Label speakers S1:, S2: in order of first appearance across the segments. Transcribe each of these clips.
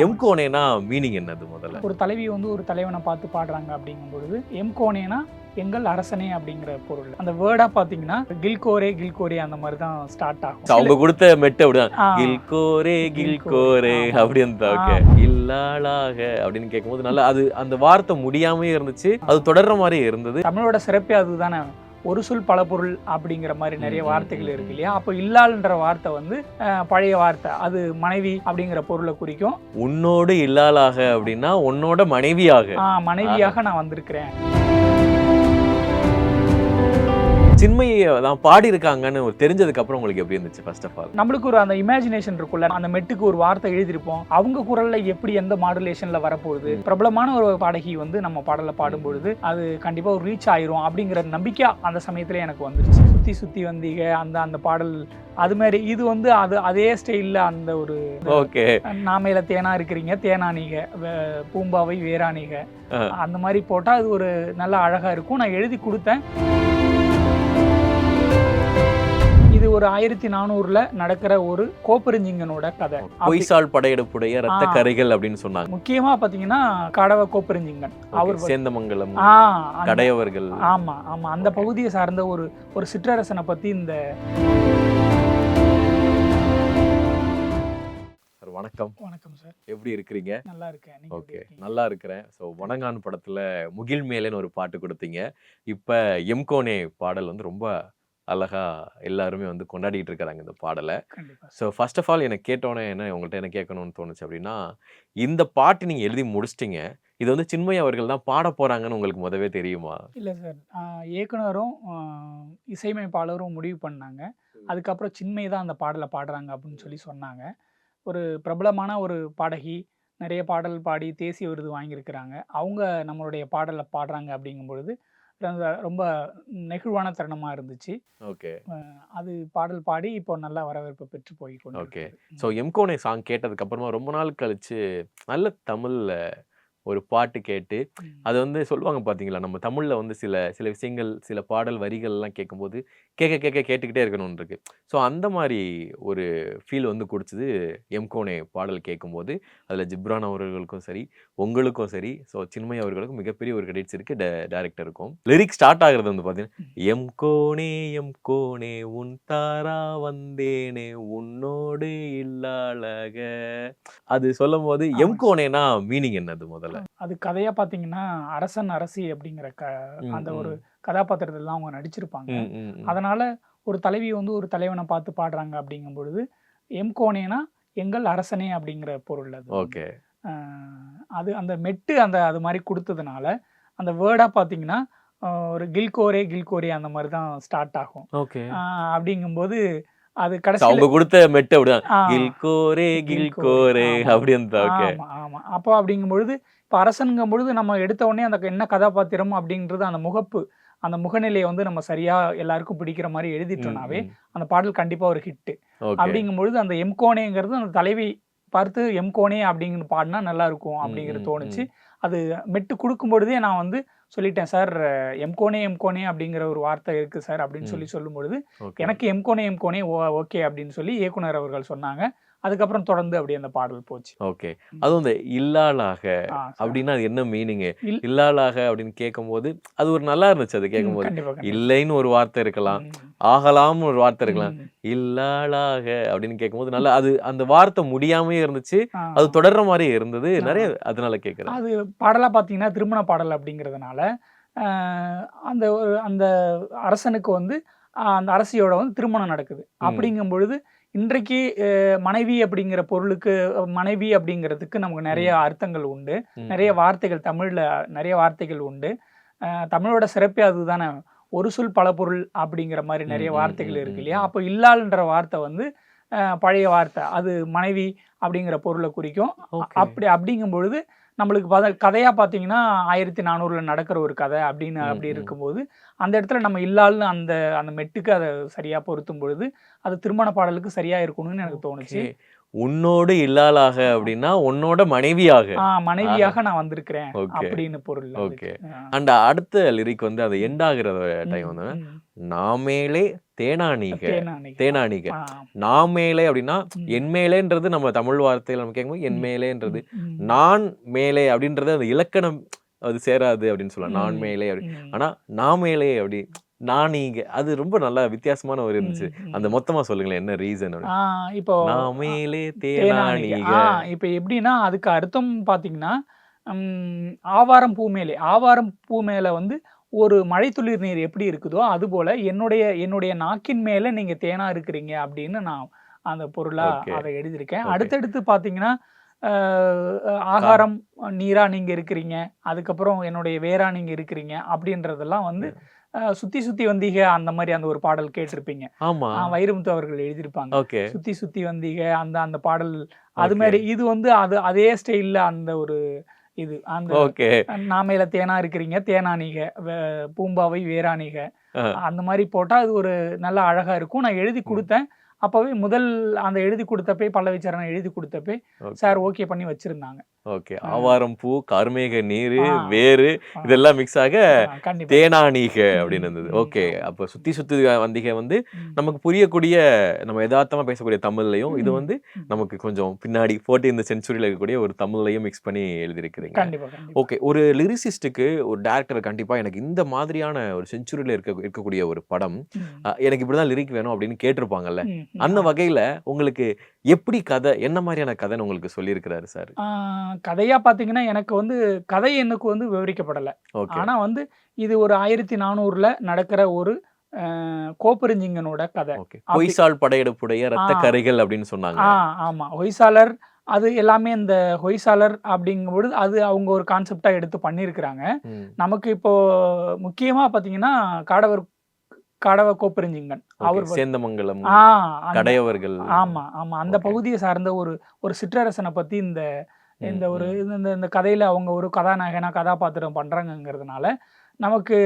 S1: எம்கோனேனா meaning என்னது முதல்ல?
S2: ஒரு தலைவி வந்து ஒரு தலைவனை பார்த்து பாடுறாங்க அப்படிங்கும் பொழுது எம்கோனேனா எங்கள் அரசனே அப்படிங்கிற பொருள். அந்த வேர்டா பாத்தீங்கன்னா கில்கோரே கில்கோரே அந்த மாதிரி தான் ஸ்டார்ட் ஆகும்.
S1: அவங்க கொடுத்த மெட்டு அப்படிதான்
S2: ஆ,
S1: கில்கோரே கில்கோரே
S2: ஆமா.
S1: அப்படின்னு ஓகே இல்லாளாக அப்படின்னு கேட்கும்போது நல்லா அது அந்த வார்த்தை முடியாமயே இருந்துச்சு, அது தொடர்ற மாதிரி இருந்தது.
S2: தமிழோட சிறப்பே அதுதானே, ஒரு சொல் பல பொருள் அப்படிங்கிற மாதிரி நிறைய வார்த்தைகள் இருக்கு இல்லையா. அப்போ இல்லாள்ன்ற வார்த்தை வந்து பழைய வார்த்தை, அது மனைவி அப்படிங்கிற பொருளை குறிக்கும்.
S1: உன்னோடு இல்லாளாக அப்படின்னா உன்னோட மனைவியாக
S2: மனைவியாக நான் வந்திருக்கிறேன்.
S1: சின்மையை தான் பாடி இருக்காங்கன்னு தெரிஞ்சதுக்கு அப்புறம் உங்களுக்கு எப்படி இருந்துச்சு? ஃபர்ஸ்ட் ஆஃப் ஆல்
S2: நம்மளுக்கு ஒரு அந்த இமேஜினேஷன் இருக்குல்ல, அந்த மெட்டுக்கு ஒரு வார்த்தை எழுதிருப்போம், அவங்க குரல்ல எப்படி எந்த மாடுலேஷன்ல வரப்போகுது, பிரபலமான ஒரு பாடகி வந்து நம்ம பாடல பாடும்பொழுது அது கண்டிப்பா ஒரு ரீச் ஆயிரும் அப்படிங்கிற நம்பிக்கை அந்த சமயத்துல எனக்கு வந்துருச்சு. சுத்தி சுத்தி வந்தீங்க அந்த அந்த பாடல் அது மாதிரி இது வந்து அதே ஸ்டைல்ல அந்த ஒரு
S1: ஓகே
S2: நாமையில தேனா இருக்கிறீங்க தேனானீங்க பூம்பாவை வேறானீங்க அந்த மாதிரி போட்டா அது ஒரு நல்ல அழகா இருக்கும். நான் எழுதி கொடுத்தேன். இது ஒரு 1400ல நடக்கிற ஒரு கோப்பெருஞ்சிங்கனோட கதை.
S1: பொய்சால் படையெடுப்புடைய ரத்த கரைகள் அப்படின்னு சொன்னாங்க.
S2: முக்கியமா பாத்தீங்கன்னா கடவ கோப்பெருஞ்சிங்கன், அவர்
S1: சேந்தமங்கலம்
S2: அந்த
S1: கடையவர்கள்.
S2: ஆமா ஆமா அந்த பகுதியை சார்ந்த ஒரு சிற்றரசனை பத்தி இந்த.
S1: வணக்கம்.
S2: வணக்கம் சார்,
S1: எப்படி இருக்கிறீங்க?
S2: நல்லா இருக்கேன்.
S1: ஓகே, நல்லா இருக்கிறேன். ஸோ வணங்கான் படத்துல முகில் மேலேன்னு ஒரு பாட்டு கொடுத்தீங்க. இப்ப எம்கோனே பாடல் வந்து ரொம்ப அழகா எல்லாருமே வந்து கொண்டாடிட்டு இருக்கிறாங்க இந்த பாடலை. ஸோ ஃபர்ஸ்ட் ஆஃப் ஆல் எனக்கு கேட்டோன்னே உங்கள்கிட்ட என்ன கேட்கணும்னு தோணுச்சு அப்படின்னா, இந்த பாட்டு நீங்க எழுதி முடிச்சிட்டீங்க, இது வந்து சின்மயி அவர்கள் தான் பாட போறாங்கன்னு உங்களுக்கு முதவே தெரியுமா?
S2: இல்லை சார், இயக்குனரும் இசையமைப்பாளரும் முடிவு பண்ணாங்க. அதுக்கப்புறம் சின்மயி தான் அந்த பாடலை பாடுறாங்க அப்படின்னு சொல்லி சொன்னாங்க. ஒரு பிரபலமான ஒரு பாடகி, நிறைய பாடல் பாடி தேசிய விருது வாங்கியிருக்கிறாங்க. அவங்க நம்மளுடைய பாடலை பாடுறாங்க அப்படிங்கும் பொழுது ரொம்ப நெகிழ்வான தருணமா இருந்துச்சு.
S1: ஓகே,
S2: அது பாடல் பாடி இப்போ நல்ல வரவேற்பு பெற்று போய் கொண்டு.
S1: ஓகே. ஸோ எம்கோனே சாங் கேட்டதுக்கு அப்புறமா ரொம்ப நாள் கழிச்சு நல்ல தமிழ்ல ஒரு பாட்டு கேட்டு அது வந்து சொல்லுவாங்க பார்த்தீங்களா, நம்ம தமிழில் வந்து சில சில விஷயங்கள் சில பாடல் வரிகள்லாம் கேட்கும்போது கேட்டுக்கிட்டே இருக்கணும்னு இருக்கு. ஸோ அந்த மாதிரி ஒரு ஃபீல் வந்து கொடுத்தது எம்கோனே பாடல் கேட்கும்போது. அதில் ஜிப்ரான் அவர்களுக்கும் சரி உங்களுக்கும் சரி, ஸோ சின்மயி அவர்களுக்கும் மிகப்பெரிய ஒரு கிரெடிட்ஸ் இருக்குது. டைரக்டருக்கும் லிரிக் ஸ்டார்ட் ஆகுறது வந்து பார்த்தீங்கன்னா, எம்கோனே எம்கோனே உன் தாரா வந்தேனே உன்னோடு இல்லாளக. அது சொல்லும் போது எம்கோனேனா மீனிங் என்னது முதல்ல?
S2: அது கதையா பாத்தீங்கன்னா அரசன் அரசி அப்படிங்கிற அந்த ஒரு கதாபாத்திரத்துல அவங்க நடிச்சிருப்பாங்க. அதனால ஒரு தலைவி வந்து ஒரு தலைவனை பார்த்து பாடுறாங்க அப்படிங்கும் பொழுது எம்கோனேனா எங்கள் அரசனே அப்படிங்கிற பொருள் அது.
S1: ஓகே,
S2: அது அந்த மெட்டு அந்த அது மாதிரி கொடுத்ததுனால அந்த வேர்டா பாத்தீங்கன்னா ஒரு கில்கோரே கில்கோரே அந்த மாதிரி தான் ஸ்டார்ட் ஆகும்.
S1: ஓகே,
S2: அப்படிங்கும்போது அது கடைசி
S1: அவங்க கொடுத்த மெட்டு அப்படிதான் கில்கோரே கில்கோரே அப்படின்னு. ஓகே,
S2: ஆமா. அப்போ அப்படிங்கும் பொழுது இப்போ அரசனுங்கும் பொழுது நம்ம எடுத்த உடனே அந்த என்ன கதாபாத்திரம் அப்படின்றது அந்த முகப்பு அந்த முகநிலையை வந்து நம்ம சரியா எல்லாருக்கும் பிடிக்கிற மாதிரி எழுதிட்டோம்னாவே அந்த பாடல் கண்டிப்பா ஒரு ஹிட். அப்படிங்கும் பொழுது அந்த எம்கோனேங்கிறது அந்த தலைவி பார்த்து எம்கோனே அப்படிங்கிற பாடினா நல்லா இருக்கும் அப்படிங்கிறது தோணுச்சு. அது மெட்டு கொடுக்கும் பொழுதே நான் வந்து சொல்லிட்டேன், சார் எம்கோனே எம்கோனே அப்படிங்கிற ஒரு வார்த்தை இருக்கு சார் அப்படின்னு சொல்லும் பொழுது எனக்கு எம்கோனே எம்கோனே ஓகே அப்படின்னு சொல்லி இயக்குனர் அவர்கள் சொன்னாங்க. அதுக்கப்புறம் தொடர்ந்து அப்படி அந்த பாடல் போச்சு.
S1: ஓகே, அதுவும் இந்த இல்லாளாக அப்படின்னா அது என்ன மீனிங்? இல்லாளாக அப்படின்னு கேட்கும்போது அது ஒரு நல்லா இருந்துச்சு. அது கேட்கும்போது இல்லைன்னு ஒரு வார்த்தை இருக்கலாம், ஆகலாம்னு ஒரு வார்த்தை இருக்கலாம், இல்லாளாக அப்படின்னு கேட்கும்போது நல்லா அது அந்த வார்த்தை முடியாமயே இருந்துச்சு, அது தொடர்ற மாதிரி இருந்தது நிறைய. அதனால கேட்குறேன்.
S2: அது பாடலா பாத்தீங்கன்னா திருமண பாடல் அப்படிங்கிறதுனால அந்த அந்த அரசனுக்கு வந்து அந்த அரசியோட வந்து திருமணம் நடக்குது. அப்படிங்கும் பொழுது இன்றைக்கு மனைவி அப்படிங்கிற பொருளுக்கு மனைவி அப்படிங்கிறதுக்கு நமக்கு நிறைய அர்த்தங்கள் உண்டு, நிறைய வார்த்தைகள் தமிழ்ல நிறைய வார்த்தைகள் உண்டு. தமிழோட சிறப்பே அதுதானே, ஒரு சொல் பல பொருள் அப்படிங்கிற மாதிரி நிறைய வார்த்தைகள் இருக்கு இல்லையா. அப்போ இல்லாள்ன்ற வார்த்தை வந்து பழைய வார்த்தை, அது மனைவி அப்படிங்கிற பொருளை குறிக்கும். அப்படிங்கும் பொழுது நம்மளுக்கு கதையா பார்த்தீங்கன்னா 1400ல நடக்கிற ஒரு கதை அப்படின்னு அப்படி இருக்கும்போது அந்த இடத்துல நம்ம இல்லாள்னு அந்த அந்த மெட்டுக்கு அதை சரியா பொருத்தும் பொழுது அது திருமண பாடலுக்கு சரியா இருக்கணும்னு எனக்கு தோணுச்சு.
S1: உன்னோடு இல்லாளாக அப்படின்னா உன்னோட மனைவியாக. ஆஹா.
S2: மனைவியாக நான் வந்திருக்கிறேன்
S1: ஓகே.
S2: அப்படின்னு பொருள்
S1: ஓகே.
S2: அதுக்கு.
S1: அண்ட் அடுத்த லிரிக் வந்து அது
S2: ம்.
S1: எண்ட் ஆகுற டைம்
S2: ம்.
S1: வந்து
S2: ம்.
S1: நாமேலே தேனானிக.
S2: தேனானிகை.
S1: தேனானிக.
S2: ஆ.
S1: நாமேலே அப்படின்னா
S2: ம்.
S1: என் மேலேன்றது நம்ம தமிழ் வார்த்தையில நம்ம கேட்கும்போது என்
S2: ம்.
S1: மேலேன்றது.
S2: ம். ம்.
S1: நான் மேலே அப்படின்றது அந்த இலக்கணம் அது சேராது அப்படின்னு சொல்லலாம். நான்
S2: ம்.
S1: மேலே அப்படி.
S2: ம்.
S1: ஆனா நாமேலே அப்படி நானீக அது ரொம்ப நல்லா வித்தியாசமான ஒரு இருந்துச்சு.
S2: ம்.
S1: அந்த
S2: ம்.
S1: மொத்தமா சொல்லுங்களேன் என்ன ரீசன்
S2: ஆ
S1: அப்படின்னு.
S2: இப்போ
S1: நாமேலே
S2: தேனானிகை.
S1: தேனானிக.
S2: இப்ப எப்படின்னா, அதுக்கு அர்த்தம் பார்த்தீங்கன்னா, ஆவாரம் பூ மேலே ஆவாரம் பூ மேல வந்து ஒரு மழைத்துளிர் நீர் எப்படி இருக்குதோ, அதுபோல என்னுடைய என்னுடைய நாக்கின் மேல நீங்க தேனா இருக்கிறீங்க அப்படின்னு நான் அந்த பொருளா
S1: ஓகே.
S2: அத எழுதியிருக்கேன்.
S1: ஓகே.
S2: அடுத்தடுத்து பார்த்தீங்கன்னா, அ
S1: கா
S2: ஆகாரம், நீரா நீங்க இருக்கிறீங்க. அதுக்கப்புறம் என்னுடைய வேரா நீங்க இருக்கிறீங்க. அப்படின்றதெல்லாம் வந்து சுத்தி சுத்தி வந்தீக அந்த மாரி அந்த ஒரு பாடல் கேட்டிருப்பீங்க.
S1: ஆமா.
S2: வைரமுத்து அவர்கள் எழுதியிருப்பாங்க.
S1: ஓகே.
S2: சுத்தி சுத்தி வந்தீக அந்த அந்த பாடல் அது
S1: ஓகே.
S2: மாரி இது வந்து அதே ஸ்டைல்ல அந்த ஒரு இது அந்த
S1: ஓகே.
S2: நாமையில தேனா இருக்கிறீங்க, தேனானிக, பூம்பாவை வேரானிக
S1: அ.
S2: அந்த மாரி போட்டா அது ஒரு நல்ல அழகா இருக்கும். நான் எழுதி
S1: ம்.
S2: குடுத்தேன். அப்பவே அந்த எழுதி குடுத்தப்பயே பல்லவி சரணம் எழுதி குடுத்தப்பே
S1: ஓகே.
S2: சார் ஓகே பண்ணி வச்சிருந்தாங்க.
S1: ஓகே.
S2: அ.
S1: ஆவாரம் பூ, கார்மேக நீரு,
S2: ஆ.
S1: வேரு
S2: ஆ.
S1: இதெல்லாம் மிக்ஸ் ஆக
S2: கண்டிப்பா.
S1: தேனானிக
S2: ம்.
S1: அப்படின்னு இருந்தது.
S2: ம்.
S1: ஓகே.
S2: ஆமா.
S1: அப்ப சுத்தி சுத்தி வந்தீக வந்து
S2: ம்.
S1: நமக்கு புரியக்கூடிய நம்ம எதார்த்தமா பேசக்கூடிய தமிழ்லயும், இது
S2: ம்.
S1: வந்து
S2: ம்.
S1: நமக்கு கொஞ்சம் பின்னாடி 14th செஞ்சுரியில இருக்கக்கூடிய ஒரு தமிழ்லயும் மிக்ஸ் பண்ணி எழுதியிருக்கிறீங்க.
S2: கண்டிப்பா, கண்டிப்பா.
S1: ஓகே. ஒரு லிரிசிஸ்ட்டுக்கு ஒரு டைரக்டர் கண்டிப்பா எனக்கு இந்த மாதிரியான ஒரு செஞ்சுரியில இருக்கக்கூடிய ஒரு படம்,
S2: ம்.
S1: எனக்கு இப்படிதான் லிரிக் வேணும் அப்படின்னு கேட்டிருப்பாங்கல்ல.
S2: ம்.
S1: அந்த
S2: ஆமா.
S1: வகையில உங்களுக்கு எப்படி கதை, என்ன மாரியான கதைன்னு உங்களுக்கு சொல்லியிருக்கிறாரு சார்?
S2: கதையா பார்த்தீங்கன்னா, எனக்கு வந்து கதை எனக்கு வந்து விவரிக்கப்படல.
S1: ஓகே.
S2: ஆனா வந்து இது ஒரு 1400ல நடக்கிற ஒரு கோப்பெருஞ்சிங்கனோட கதை.
S1: ஓகே.
S2: அப்படி
S1: பொய்சால் படையெடுப்புடைய
S2: ஆ,
S1: இரத்த கறைகள் அப்படின்னு சொன்னாங்க.
S2: ஆ ஆமா. ஹொய்சாளர் அது எல்லாமே இந்த ஹொய்சாளர் அப்படிங்கும்பொழுது, அது அவங்க ஒரு கான்செப்ட்டா எடுத்து பண்ணியிருக்கிறாங்க.
S1: ம்.
S2: நமக்கு இப்போ முக்கியமா பார்த்தீங்கன்னா, காடவ கோப்பெருஞ்சிங்கன்.
S1: ஓகே.
S2: அவர்
S1: சேந்தமங்கலம்,
S2: ஆ அந்த
S1: கடையவர்கள்.
S2: ஆமா, ஆமா. அந்த
S1: ஓகே.
S2: பகுதிய சார்ந்த ஒரு ஒரு சிற்றரசன பத்தி இந்த
S1: ம்,
S2: இந்த ஒரு
S1: ம்.
S2: இந்த இந்த கதையில அவங்க ஒரு கதாநாயகனா, கதாபாத்திரம் பண்றாங்கங்கிறதுனால, நமக்கு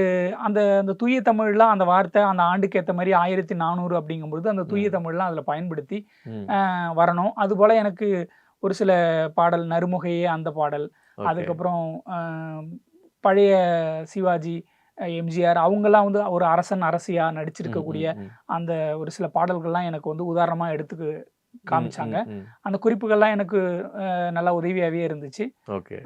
S2: அந்த அந்த தூய தமிழ்லாம் அந்த வார்த்தை அந்த ஆண்டுக்கு ஏத்த மாரி 1400 அப்படிங்கும்பொழுது, அந்த தூய
S1: ம்,
S2: தமிழ்லாம் அதில பயன்படுத்தி
S1: ம்.
S2: வரணும். அதுபோல எனக்கு ஒரு சில பாடல் நறுமுகையே அந்த பாடல்.
S1: ஓகே.
S2: அதுக்கப்புறம் அ பழைய சிவாஜி, எம்ஜிஆர் அவங்கலாம் வந்து ஒரு அரசன், அரசியா
S1: ம்,
S2: நடிச்சிருக்கக்கூடிய
S1: ம், ம்.
S2: அந்த ஒரு சில பாடல்கள்லாம் எனக்கு வந்து உதாரணமா எடுத்து
S1: ம்,
S2: காமிச்சாங்க.
S1: ம், ம்.
S2: அந்த குறிப்புகள்லாம் எனக்கு நல்லா உதவியாவே இருந்துச்சு.
S1: ஓகே.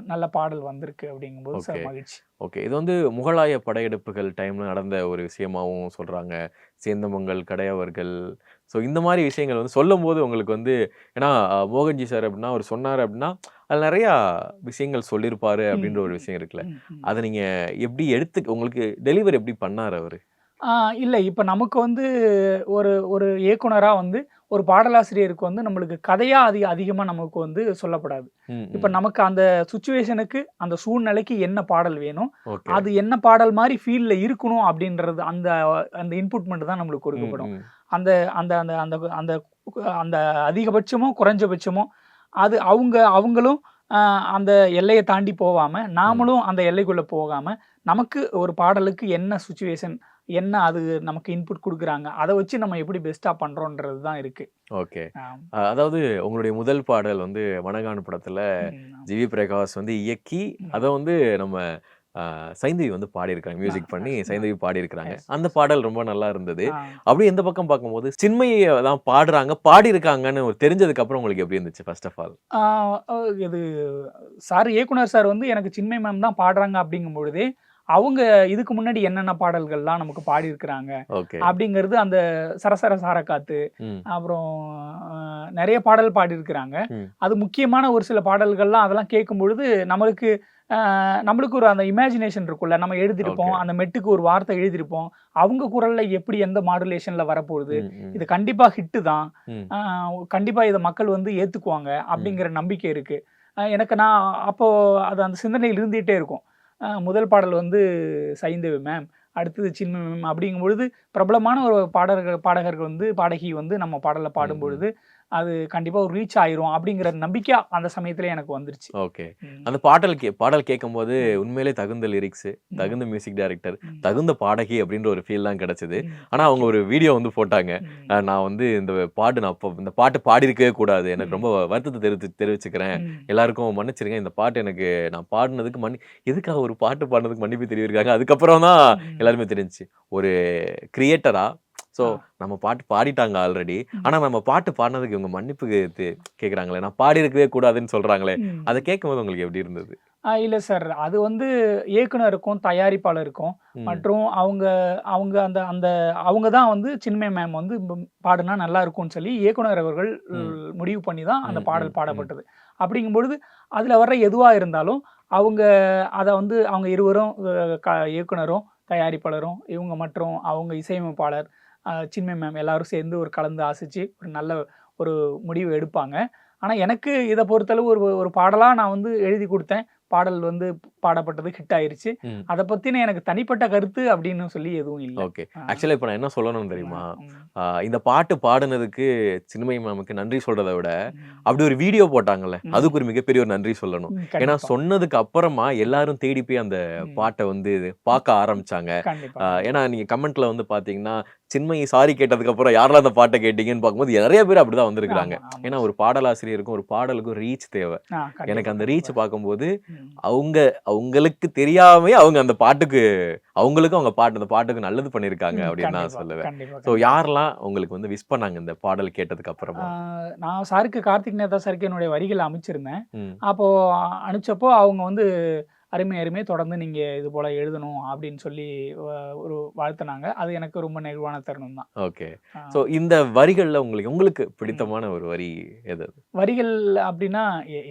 S2: நல்ல பாடல் வந்திருக்கு அப்படிங்கும்போது
S1: ஓகே.
S2: மகிழ்ச்சி.
S1: ஓகே. இது வந்து முகலாய படையெடுப்புகள் டைம்ல நடந்த ஒரு விஷயமாவும் சொல்றாங்க. சேந்தமங்கல், கடையவர்கள். ஸோ இந்த மாரி விஷயங்கள் வந்து சொல்லும்போது உங்களுக்கு வந்து ஏன்னா மோகன்ஜி சார் அப்படின்னா அவரு சொன்னாரு அப்படின்னா, அதுல நெறையா விஷயங்கள் சொல்லியிருப்பாரு
S2: ம்,
S1: அப்படின்ற ஒரு
S2: ம்,
S1: விஷயம் இருக்குல்ல.
S2: ம், ம்.
S1: அத நீங்க எப்படி உங்களுக்கு டெலிவரி எப்படி பண்ணாரு அவரு?
S2: ஆ இல்ல இப்ப நமக்கு வந்து ஒரு ஒரு இயக்குனரா வந்து ஒரு பாடலாசிரியருக்கு வந்து நம்மளுக்கு கதையா அதிகமா நமக்கு வந்து சொல்லப்படாது.
S1: ம்,
S2: இப்ப
S1: ம்.
S2: நமக்கு அந்த சிச்சுவேஷனுக்கு, அந்த சூழ்நிலைக்கு என்ன பாடல் வேணும்?
S1: ஓகே.
S2: அது என்ன பாடல் மாரி ஃபீல்ல இருக்கணும் அப்படின்றது அந்த அந்த இன்புட் மட்டும் தான் நம்மளுக்கு
S1: ம்,
S2: கொடுக்கப்படும்.
S1: ம்.
S2: அந்த அந்த அந்த அந்த அந்த அந்த அதிகபட்சமோ, குறைஞ்சபட்சமோ அது அவங்களும் அந்த எல்லைய தாண்டி போவாம,
S1: ம்.
S2: நாமளும் அந்த எல்லைக்குள்ள போகாம, நமக்கு ஒரு பாடலுக்கு என்ன சிச்சுவேஷன், என்ன அது நமக்கு இன்புட் குடுக்குறாங்க, அத வச்சு நம்ம எப்படி பெஸ்ட்டா பண்றோன்றது தான் இருக்கு.
S1: ஓகே.
S2: ஆம்.
S1: அதாவது உங்களுடைய முதல் பாடல் வந்து வனகான் படத்துல
S2: ஆமா.
S1: ஜிவி பிரகாஷ் வந்து இயக்கி, அத
S2: ம்.
S1: வந்து நம்ம சைந்தவி வந்து பாடியிருக்காங்க.
S2: ஆ,
S1: மியூசிக் பண்ணி
S2: எஸ்,
S1: சைந்தவி பாடியிருக்கிறாங்க.
S2: எஸ்,
S1: அந்த
S2: எஸ்.
S1: பாடல் ரொம்ப நல்லா இருந்தது.
S2: ஆ.
S1: அப்படியே இந்த பக்கம் பார்க்கும்போது, சின்மயிய தான் பாடியிருக்காங்கன்னு ஒரு தெரிஞ்சதுக்கு அப்புறம் உங்களுக்கு எப்படி இருந்துச்சு ஃபர்ஸ்ட் ஆஃப் ஆல்?
S2: ஆ அ இது இயக்குனர் சார் வந்து எனக்கு சின்மயி மேம் தான் பாடுறாங்க அப்படிங்கும் பொழுதே, அவங்க இதுக்கு முன்னாடி என்னென்ன பாடல்கள்லாம் நமக்கு பாடியிருக்கிறாங்க,
S1: ஓகே.
S2: அப்படிங்கிறது அந்த சரசர சாரக்காத்து,
S1: ம்.
S2: அப்புறம் நெறைய பாடல் பாடியிருக்கிறாங்க.
S1: ம்.
S2: அது முக்கியமான ஒரு சில பாடல்கள்லாம் அதெல்லாம் கேட்கும்பொழுது, நம்மளுக்கு ஒரு அந்த இமேஜினேஷன் இருக்கும்ல. நம்ம எழுதியிருப்போம்.
S1: ஓகே.
S2: அந்த மெட்டுக்கு ஒரு வார்த்தை எழுதியிருப்போம். அவங்க குரல்ல எப்படி எந்த மாடுலேஷன்ல வரப்போகுது.
S1: ம், ம்,
S2: இது கண்டிப்பா ஹிட்டு தான்.
S1: ம்,
S2: அ கண்டிப்பா இத மக்கள் வந்து ஏத்துக்குவாங்க.
S1: ம்.
S2: அப்படிங்கிற நம்பிக்கை இருக்கு. எனக்கு நான் அப்போ அது அந்த சிந்தனையில் இருந்துட்டே இருக்கும். முதல் பாடல் வந்து சைந்தவி மேம், அடுத்தது சின்மயி மேம் அப்படிங்கும்பொழுது, பிரபலமான ஒரு பாடகர்கள் வந்து பாடகி வந்து நம்ம பாடல்ல
S1: ம், ம்.
S2: பாடும்பொழுது, அது கண்டிப்பாக ஒரு ரீச் ஆயிரும் அப்படிங்கிற நம்பிக்கை அந்த சமயத்தில் எனக்கு வந்துருச்சு.
S1: ஓகே. அந்த பாடல் கேட்கும்போது உண்மையிலே தகுந்த லிரிக்ஸு, தகுந்த மியூசிக் டைரக்டர், தகுந்த பாடகி அப்படின்ற ஒரு ஃபீல்லாம் கிடைச்சது. ஆனா அவங்க ஒரு வீடியோ வந்து போட்டாங்க. நான் வந்து இந்த பாட்டு பாடியிருக்கவே கூடாது. எனக்கு ரொம்ப வருத்தத்த தெரிவிச்சுக்கிறேன். எல்லாருக்கும் மன்னிச்சிருங்க. இந்த பாட்டு எனக்கு நான் பாடுனதுக்கு எதுக்காக ஒரு பாட்டு பாடுனதுக்கு மன்னிப்பு தெரிவிக்கிறாங்க. அதுக்கப்புறம் தான் எல்லாருமே தெரிஞ்சுச்சு. ஒரு கிரியேட்டரா நம்ம பாட்டு பாடிட்டாங்க ஆல்ரெடி. ஆனா நம்ம பாட்டு பாடுனதுக்கு இவங்க மன்னிப்பு கேட்குறாங்களே, நான் பாடியிருக்கவே கூடாதுன்னு சொல்றாங்களே, அத கேட்கும்போது உங்களுக்கு எப்படி இருந்தது?
S2: இல்ல சார். அது வந்து இயக்குனருக்கும், தயாரிப்பாளருக்கும் மற்றும் அவங்க அவங்க அந்த அந்த அவங்க தான் வந்து சின்மயி மேம் வந்து பாடுனா நல்லா இருக்கும்னு சொல்லி இயக்குனர் அவர்கள் முடிவு பண்ணி தான் அந்த பாடல் பாடப்பட்டது. அப்படிங்கும்பொழுது அதில வர்ற எதுவா இருந்தாலும் அவங்க அத வந்து அவங்க இருவரும் இயக்குனரும், தயாரிப்பாளரும் இவங்க மற்றும் அவங்க இசையமைப்பாளர் சின்மயி மேம் எல்லாரும் சேர்ந்து ஒரு கலந்து ஆசிச்சு ஒரு நல்ல ஒரு முடிவு எடுப்பாங்க. ஆனா எனக்கு இத பொறுத்தளவு ஒரு பாடலா நான் வந்து எழுதி குடுத்தேன். பாடல் வந்து பாடப்பட்டது, ஹிட் ஆயிருச்சு. அத பத்தின எனக்கு தனிப்பட்ட கருத்து அப்படின்னு சொல்லி எதுவும் இல்ல.
S1: ஓகே. ஆக்சுவலா இப்ப நான் என்ன சொல்லணும்னு தெரியுமா? இந்த பாட்டு பாடுனதுக்கு சின்மயி மேமுக்கு நன்றி சொல்றத விட, அப்படி ஒரு வீடியோ போட்டாங்கல்ல, அதுக்கு ஒரு மிகப்பெரிய ஒரு நன்றி சொல்லணும். ஏன்னா சொன்னதுக்கு அப்புறமா எல்லாரும் தேடி போய் அந்த பாட்ட வந்து பார்க்க ஆரம்பிச்சாங்க. ஏன்னா நீங்க கமெண்ட்ல வந்து பார்த்தீங்கன்னா, சின்மயி சாரி கேட்டதுக்கு அப்புறம் யாரெல்லாம் அந்த பாட்ட கேட்டீங்கன்னு பார்க்கும்போது நெறைய பேர் அப்படிதான் வந்திருக்காங்க. ஏன்னா ஒரு பாடலாசிரியருக்கும், ஒரு பாடலுக்கும் ரீச் தேவை. எனக்கு அந்த ரீச் பார்க்கும்போது, அவங்களுக்கு தெரியாமயே அவங்க அந்த பாட்டுக்கு அவங்களுக்கும் அந்த பாட்டுக்கு நல்லது பண்ணியிருக்காங்க அப்படின்னு நான் சொல்லுவேன். ஸோ யாரெல்லாம் உங்களுக்கு வந்து விஷ் பண்ணாங்க இந்த பாடல் கேட்டதுக்கு அப்புறமா?
S2: நான் சாருக்கு கார்த்திக் நேதா சாருக்கு என்னுடைய வரிகள அமைச்சிருந்தேன். அப்போ அனுப்பிச்சப்போ அவங்க வந்து அருமை தொடர்ந்து நீங்க இது போல எழுதணும் அப்படின்னு சொல்லி ஒரு வாழ்த்துனாங்க. அது எனக்கு ரொம்ப நெகிழ்வான தருணம் தான்.
S1: ஓகே. ஸோ இந்த வரிகள்ல உங்களுக்கு பிடித்தமான ஒரு வரி எது?
S2: வரிகள் அப்படின்னா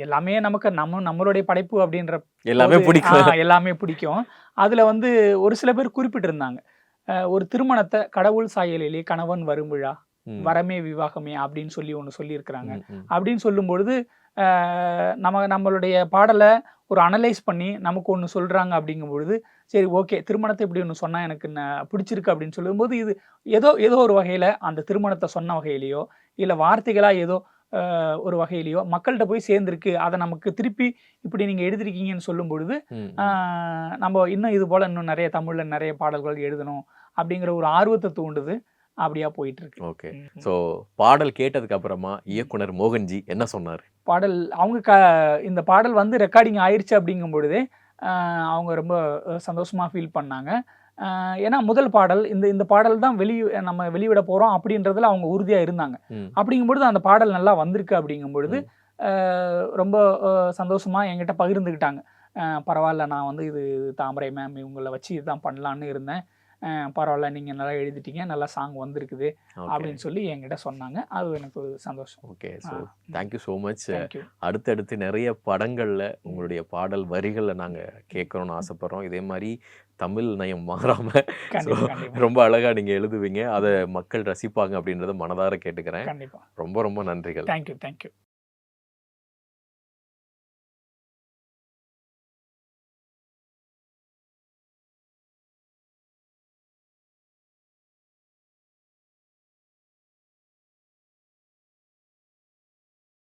S2: எல்லாமே நமக்கு நம்மளுடைய படைப்பு அப்படின்ற
S1: எல்லாமே பிடிக்கும்.
S2: எல்லாமே பிடிக்கும். அதுல வந்து ஒரு சில பேர் குறிப்பிட்டிருந்தாங்க. ஒரு திருமணத்த கடவுள் சாயலிலே கணவன் வரும் விழா, வரமே விவாகமே அப்படின்னு சொல்லி ஒண்ணு சொல்லியிருக்கிறாங்க. அப்படின்னு சொல்லும்பொழுது நம்மளுடைய பாடல ஒரு அனலைஸ் பண்ணி நமக்கு ஒண்ணு சொல்றாங்க அப்படிங்கும்பொழுது, சரி ஓகே திருமணத்த இப்படி ஒண்ணு சொன்னா எனக்கு பிடிச்சிருக்கு அப்படின்னு சொல்லும்போது, இது ஏதோ ஒரு வகையில அந்த திருமணத்த சொன்ன வகையிலயோ, இல்ல வார்த்தைகளா ஏதோ ஒரு வகையிலயோ மக்கள்ட்ட போய் சேர்ந்திருக்கு. அத நமக்கு திருப்பி இப்படி நீங்க எழுதிருக்கீங்கன்னு சொல்லும்பொழுது, நம்ம இன்னும் இது போல இன்னும் நெறைய தமிழ்ல நெறைய பாடல்கள் எழுதணும் அப்படிங்கிற ஒரு ஆர்வத்த தூண்டுது. அப்படியா போயிட்டு இருக்கு.
S1: ஓகே. ஸோ பாடல் கேட்டதுக்கு அப்புறமா இயக்குனர் மோகன்ஜி என்ன சொன்னாரு?
S2: அவங்க இந்த பாடல் வந்து ரெக்கார்டிங் ஆயிருச்சு அப்படிங்கும் பொழுதே அவங்க ரொம்ப சந்தோஷமா ஃபீல் பண்ணாங்க. ஏன்னா முதல் பாடல் இந்த பாடல் தான் நம்ம வெளியிட போறோம் அப்படின்றதுல அவங்க உறுதியா இருந்தாங்க. அப்படிங்கும்பொழுது அந்த பாடல் நல்லா வந்திருக்கு அப்படிங்கும் பொழுது ரொம்ப சந்தோஷமா என்கிட்ட பகிர்ந்துக்கிட்டாங்க. பரவால்ல நான் வந்து இது தாமரை மேம் இவங்கள வச்சு இதுதான் பண்ணலான்னு இருந்தேன். பரவால்ல நீங்க நல்லா எழுதிட்டீங்க. நல்லா சாங் வந்திருக்குது அப்படின்னு சொல்லி என்கிட்ட சொன்னாங்க. அது எனக்கு ஒரு சந்தோஷம்.
S1: Okay. So thank you so much. அடுத்தடுத்து நிறைய படங்கள்ல உங்களுடைய பாடல் வரிகள நாங்க கேட்கணும்னு ஆசைப்படுறோம். இதே மாரி தமிழ் நயம் மாறாம ரொம்ப அழகா நீங்க எழுதுவீங்க. அத மக்கள் ரசிப்பாங்க அப்படின்றத மனதார கேட்டுக்கிறேன். ரொம்ப ரொம்ப நன்றிகள்.
S2: Thank you.